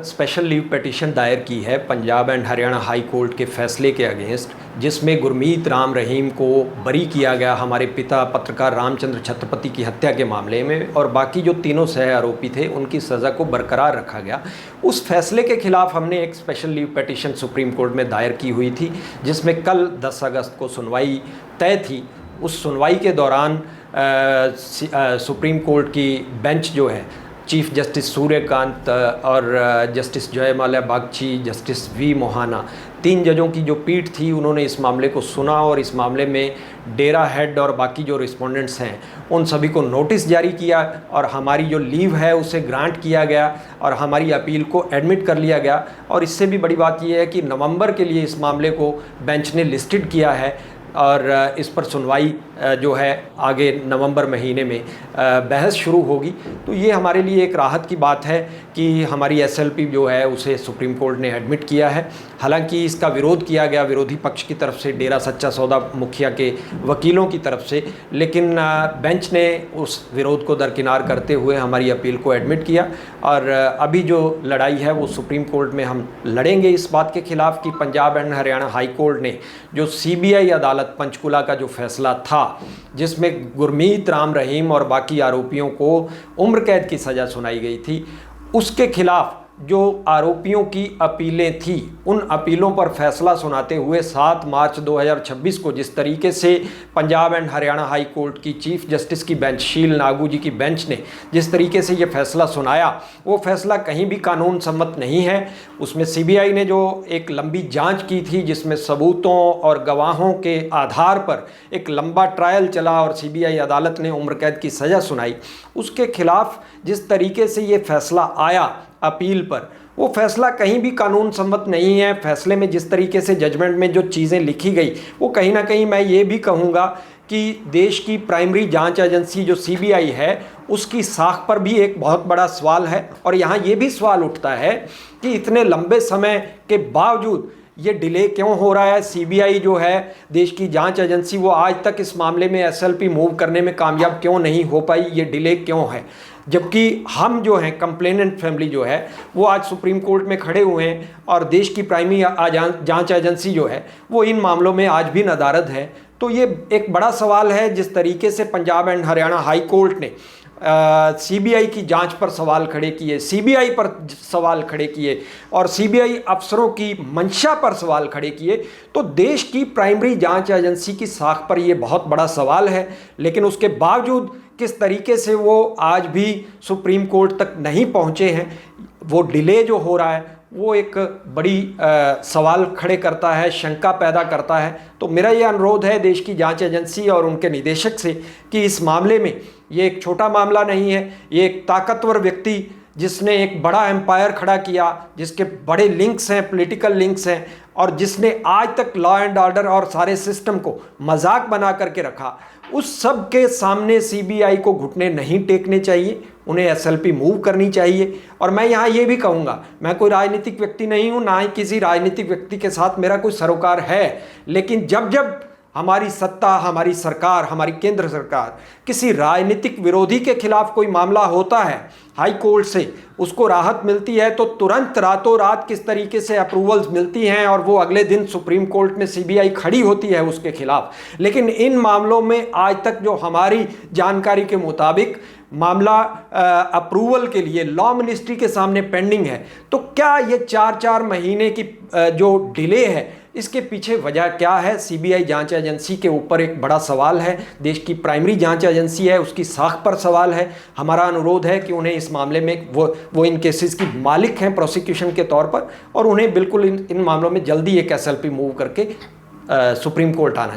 Special leave petition दायर की है Punjab and Haryana high court के फैसले के अगेंस्ट, जिसमें गुरमीत राम रहीम को बरी किया गया हमारे पिता पत्रकार रामचंद्र छत्रपति की हत्या के मामले में, और बाकी जो तीनों सह आरोपी थे उनकी सज़ा को बरकरार रखा गया। उस फैसले के खिलाफ हमने एक special leave petition supreme court में दायर की हुई थी, जिसमें कल 10 अगस्त को सुनवाई तय थी। उस सुनवाई के दौरान सुप्रीम कोर्ट की बेंच जो है, चीफ जस्टिस सूर्यकांत और justice Joymalya Bagchi, justice V Mohana, 3 जजों की जो पीठ थी, उन्होंने इस मामले को सुना और इस मामले में डेरा हेड और बाकी जो रिस्पोंडेंट्स हैं उन सभी को नोटिस जारी किया और हमारी जो लीव है उसे ग्रांट किया गया और हमारी अपील को एडमिट कर लिया गया। और इससे भी बड़ी बात यह है कि नवंबर के लिए इस मामले को बेंच ने लिस्टेड किया है और इस पर सुनवाई जो है आगे नवंबर महीने में बहस शुरू होगी। तो ये हमारे लिए एक राहत की बात है कि हमारी एसएलपी जो है उसे सुप्रीम कोर्ट ने एडमिट किया है। हालांकि इसका विरोध किया गया विरोधी पक्ष की तरफ से, डेरा सच्चा सौदा मुखिया के वकीलों की तरफ से, लेकिन बेंच ने उस विरोध को दरकिनार करते हुए हमारी अपील को एडमिट किया। और अभी जो लड़ाई है वो सुप्रीम कोर्ट में हम लड़ेंगे इस बात के खिलाफ कि Punjab and Haryana high court ने जो सीबीआई अदालत पंचकुला का जो फैसला था, जिसमें गुरमीत राम रहीम और बाकी आरोपियों को उम्र कैद की सज़ा सुनाई गई थी, उसके खिलाफ जो आरोपियों की अपीलें थी, उन अपीलों पर फैसला सुनाते हुए 7 मार्च 2026 को जिस तरीके से Punjab and Haryana high court की चीफ जस्टिस की बेंच, शील नागू जी की बेंच ने जिस तरीके से ये फैसला सुनाया, वो फैसला कहीं भी कानून सम्मत नहीं है। उसमें सीबीआई ने जो एक लंबी जांच की थी, जिसमें सबूतों और गवाहों के आधार पर एक लंबा ट्रायल चला और सीबीआई अदालत ने उम्र कैद की सज़ा सुनाई, उसके खिलाफ जिस तरीके से ये फैसला आया अपील पर, वो फैसला कहीं भी कानून सम्मत नहीं है। फैसले में जिस तरीके से जजमेंट में जो चीज़ें लिखी गई, वो कहीं ना कहीं मैं ये भी कहूँगा कि देश की प्राइमरी जांच एजेंसी जो सीबीआई है, उसकी साख पर भी एक बहुत बड़ा सवाल है। और यहाँ ये भी सवाल उठता है कि इतने लंबे समय के बावजूद ये डिले क्यों हो रहा है। सीबीआई जो है देश की जांच एजेंसी, वो आज तक इस मामले में एसएलपी मूव करने में कामयाब क्यों नहीं हो पाई, ये डिले क्यों है, जबकि हम जो हैं कंप्लेनेंट फैमिली जो है वो आज सुप्रीम कोर्ट में खड़े हुए हैं और देश की प्राइमरी जांच एजेंसी जो है वो इन मामलों में आज भी नदारद है। तो ये एक बड़ा सवाल है। जिस तरीके से Punjab and Haryana high court ने सीबीआई की जांच पर सवाल खड़े किए, सीबीआई पर सवाल खड़े किए और सीबीआई अफसरों की मंशा पर सवाल खड़े किए, तो देश की प्राइमरी जांच एजेंसी की साख पर ये बहुत बड़ा सवाल है। लेकिन उसके बावजूद किस तरीके से वो आज भी सुप्रीम कोर्ट तक नहीं पहुँचे हैं, वो डिले जो हो रहा है वो एक बड़ी सवाल खड़े करता है, शंका पैदा करता है। तो मेरा ये अनुरोध है देश की जांच एजेंसी और उनके निदेशक से कि इस मामले में, ये एक छोटा मामला नहीं है, ये एक ताकतवर व्यक्ति जिसने एक बड़ा एम्पायर खड़ा किया, जिसके बड़े लिंक्स हैं, पॉलिटिकल लिंक्स हैं, और जिसने आज तक लॉ एंड ऑर्डर और सारे सिस्टम को मजाक बना करके रखा, उस सब के सामने सीबीआई को घुटने नहीं टेकने चाहिए, उन्हें एसएलपी मूव करनी चाहिए। और मैं यहाँ ये भी कहूँगा, मैं कोई राजनीतिक व्यक्ति नहीं हूँ, ना ही किसी राजनीतिक व्यक्ति के साथ मेरा कोई सरोकार है, लेकिन जब जब हमारी सत्ता, हमारी सरकार, हमारी केंद्र सरकार किसी राजनीतिक विरोधी के खिलाफ कोई मामला होता है, हाई कोर्ट से उसको राहत मिलती है, तो तुरंत रातों रात किस तरीके से अप्रूवल्स मिलती हैं और वो अगले दिन सुप्रीम कोर्ट में सीबीआई खड़ी होती है उसके खिलाफ। लेकिन इन मामलों में आज तक जो हमारी जानकारी के मुताबिक मामला अप्रूवल के लिए लॉ मिनिस्ट्री के सामने पेंडिंग है। तो क्या ये 4-4 महीने की जो डिले है, इसके पीछे वजह क्या है? सीबीआई जांच एजेंसी के ऊपर एक बड़ा सवाल है। देश की प्राइमरी जांच एजेंसी है, उसकी साख पर सवाल है। हमारा अनुरोध है कि उन्हें इस मामले में वो इन केसेस की मालिक हैं प्रोसिक्यूशन के तौर पर, और उन्हें बिल्कुल इन मामलों में जल्दी एक एसएलपी मूव करके सुप्रीम कोर्ट आना चाहिए।